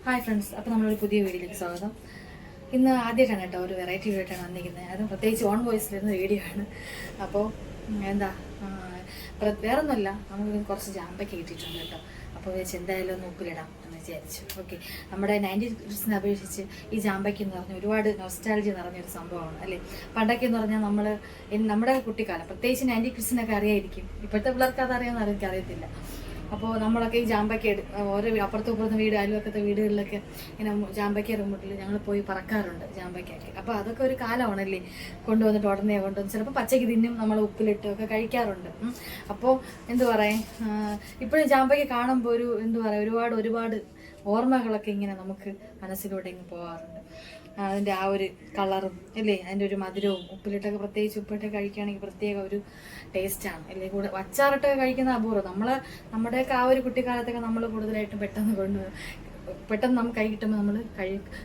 Hi friends, അപ്പോൾ നമ്മളൊരു പുതിയ വീഡിയോയിലേക്ക് സ്വാഗതം. ഇന്ന് ആദ്യമായിട്ടാണ് കേട്ടോ ഒരു വെറൈറ്റി വീഡിയോ ആയിട്ടാണ് വന്നിരിക്കുന്നത്. അതും പ്രത്യേകിച്ച് ഓൺ വോയിസ് വരുന്ന വീഡിയോ ആണ്. അപ്പോൾ എന്താ വേറൊന്നുമല്ല, നമുക്ക് കുറച്ച് ജാമ്പയ്ക്ക് കിട്ടിയിട്ടുണ്ട് കേട്ടോ. അപ്പോൾ വെച്ച് എന്തായാലും ഒന്ന് ഉപ്പിലിടാം എന്ന് വിചാരിച്ചു. ഓക്കെ, നമ്മുടെ 90s കിഡ്സിനെ അപേക്ഷിച്ച് ഈ ജാമ്പയ്ക്ക് എന്ന് പറഞ്ഞാൽ ഒരുപാട് നൊസ്റ്റാൾജി നിറഞ്ഞൊരു സംഭവമാണ് അല്ലേ. പണ്ടൊക്കെ എന്ന് പറഞ്ഞാൽ നമ്മുടെ കുട്ടിക്കാലം, പ്രത്യേകിച്ച് 90s കിഡ്സിനൊക്കെ അറിയായിരിക്കും. ഇപ്പോഴത്തെ പിള്ളേർക്ക് അതറിയാമെന്ന് എനിക്കറിയത്തില്ല. അപ്പോൾ നമ്മളൊക്കെ ഈ ജാമ്പയ്ക്ക ഓരോ അപ്പുറത്തും ഇപ്പുറത്തും വീട്, അയൽവക്കത്തെ വീടുകളിലൊക്കെ ഇങ്ങനെ ജാമ്പയ്ക്ക റിമോട്ടിൽ ഞങ്ങൾ പോയി പറക്കാറുണ്ട് ജാമ്പയ്ക്കൊക്കെ. അപ്പോൾ അതൊക്കെ ഒരു കാലമാണല്ലേ. കൊണ്ടുവന്നിട്ട് ഉടനെ കൊണ്ടുവന്ന് ചിലപ്പോൾ പച്ചയ്ക്ക് തിന്നും, നമ്മൾ ഉപ്പിലിട്ടും ഒക്കെ കഴിക്കാറുണ്ട്. അപ്പോൾ എന്തു പറയാം, ഇപ്പോഴും ജാമ്പയ്ക്ക കാണുമ്പോൾ ഒരുപാട് ഓർമ്മകളൊക്കെ ഇങ്ങനെ നമുക്ക് മനസ്സിലൂടെ ഇങ്ങ് പോകാറുണ്ട്. അതിൻ്റെ ആ ഒരു കളറും അല്ലേ, അതിൻ്റെ ഒരു മധുരവും, ഉപ്പിലിട്ടൊക്കെ പ്രത്യേകിച്ച് ഉപ്പിട്ടൊക്കെ കഴിക്കുകയാണെങ്കിൽ പ്രത്യേക ഒരു ടേസ്റ്റാണ് അല്ലേ. കൂടെ അച്ചാറിട്ടൊക്കെ കഴിക്കുന്ന അപൂർവം. നമ്മുടെയൊക്കെ ആ ഒരു കുട്ടിക്കാലത്തൊക്കെ നമ്മൾ കൂടുതലായിട്ടും പെട്ടെന്ന് നമുക്ക് കൈ കിട്ടുമ്പോൾ നമ്മൾ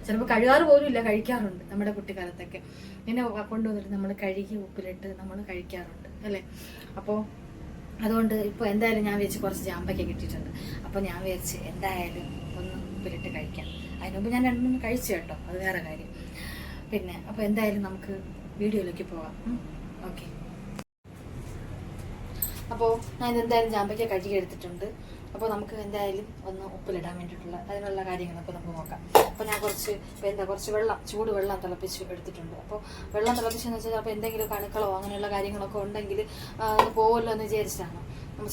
ചിലപ്പോൾ കഴുകാറ് പോലും ഇല്ല, കഴിക്കാറുണ്ട്. നമ്മുടെ കുട്ടിക്കാലത്തൊക്കെ ഇങ്ങനെ കൊണ്ടുവന്നിട്ട് നമ്മൾ കഴുകി ഉപ്പിലിട്ട് നമ്മൾ കഴിക്കാറുണ്ട് അല്ലേ. അപ്പോൾ അതുകൊണ്ട് ഇപ്പോൾ എന്തായാലും ഞാൻ വിചാരിച്ച് കുറച്ച് ജാമ്പയ്ക്ക കിട്ടിയിട്ടുണ്ട്. അപ്പോൾ ഞാൻ വിചാരിച്ച് എന്തായാലും ഒന്ന് ഉപ്പിലിട്ട് കഴിക്കാം. അതിന് മുമ്പ് ഞാൻ രണ്ടുമൂന്ന് കഴിച്ചു കേട്ടോ, അത് വേറെ കാര്യം. പിന്നെ അപ്പോൾ എന്തായാലും നമുക്ക് വീഡിയോയിലേക്ക് പോകാം. ഓക്കെ, അപ്പോൾ ഞാൻ എന്തായാലും ജാമ്പയ്ക്ക കഴുകി എടുത്തിട്ടുണ്ട്. അപ്പോൾ നമുക്ക് എന്തായാലും ഒന്ന് ഉപ്പിലിടാൻ വേണ്ടിയിട്ടുള്ള അതിനുള്ള കാര്യങ്ങളൊക്കെ നമുക്ക് നോക്കാം. അപ്പോൾ ഞാൻ കുറച്ച് ചൂട് വെള്ളം തിളപ്പിച്ച് എടുത്തിട്ടുണ്ട്. അപ്പോൾ വെള്ളം തിളപ്പിച്ചെന്ന് വെച്ചാൽ അപ്പോൾ എന്തെങ്കിലും കണുക്കളോ അങ്ങനെയുള്ള കാര്യങ്ങളൊക്കെ ഉണ്ടെങ്കിൽ ഒന്ന് പോകുമല്ലോ എന്ന് വിചാരിച്ചിട്ടാണ്.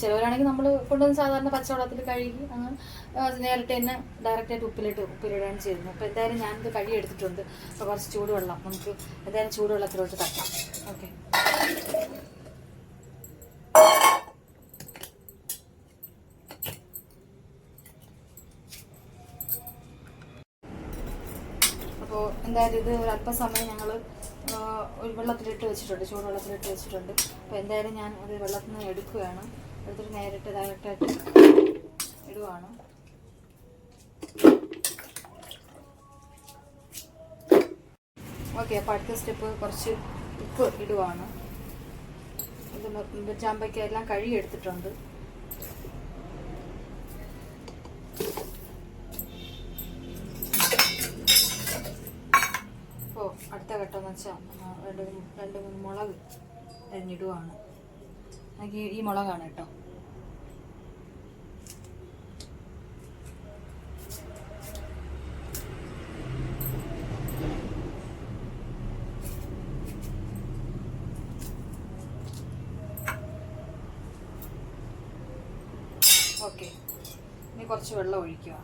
ചിലവരാണെങ്കിൽ നമ്മൾ കൊണ്ടുവന്ന് സാധാരണ പച്ചവെള്ളത്തിൽ കഴുകി അങ്ങനെ നേരിട്ട് തന്നെ ഡയറക്റ്റായിട്ട് ഉപ്പിലിടാണ് ചെയ്യുന്നത്. അപ്പോൾ എന്തായാലും ഞാനിത് കഴുകി എടുത്തിട്ടുണ്ട്. അപ്പോൾ കുറച്ച് ചൂടുവെള്ളം നമുക്ക് എന്തായാലും ചൂടുവെള്ളത്തിലോട്ട് തട്ടാം. ഓക്കെ, അപ്പോൾ എന്തായാലും ഇത് ഒരു അല്പസമയം ഞങ്ങൾ ഒരു വെള്ളത്തിലിട്ട് വെച്ചിട്ടുണ്ട്, ചൂടുവെള്ളത്തിലിട്ട് വെച്ചിട്ടുണ്ട്. അപ്പോൾ എന്തായാലും ഞാൻ അത് വെള്ളത്തിൽ നിന്ന് എടുക്കുകയാണ്. എടുത്തിട്ട് നേരിട്ട് ഡയറക്റ്റായിട്ട് ഇടുവാണ്. ഓക്കെ, അപ്പോൾ അടുത്ത സ്റ്റെപ്പ് കുറച്ച് ഉപ്പ് ഇടുവാണ്. ഇത് ജാമ്പയ്ക്ക എല്ലാം കഴുകി എടുത്തിട്ടുണ്ട്. അപ്പോൾ അടുത്ത ഘട്ടം എന്ന് വെച്ചാൽ രണ്ട് മൂന്ന് മുളക് അരിഞ്ഞിടുവാണ്. എനിക്ക് ഈ മുളകാണ് കേട്ടോ. ഓക്കെ, ഇനി കുറച്ച് വെള്ളം ഒഴിക്കുക.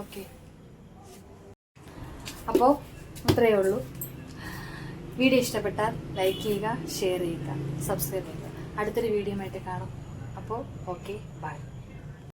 ഓക്കെ, അപ്പോൾ അത്രയേ ഉള്ളൂ. വീഡിയോ ഇഷ്ടപ്പെട്ടാൽ ലൈക്ക് ചെയ്യുക, ഷെയർ ചെയ്യുക, സബ്സ്ക്രൈബ് ചെയ്യുക. അടുത്തൊരു വീഡിയോ ആയിട്ട് കാണാം. അപ്പോൾ ഓക്കെ, ബൈ.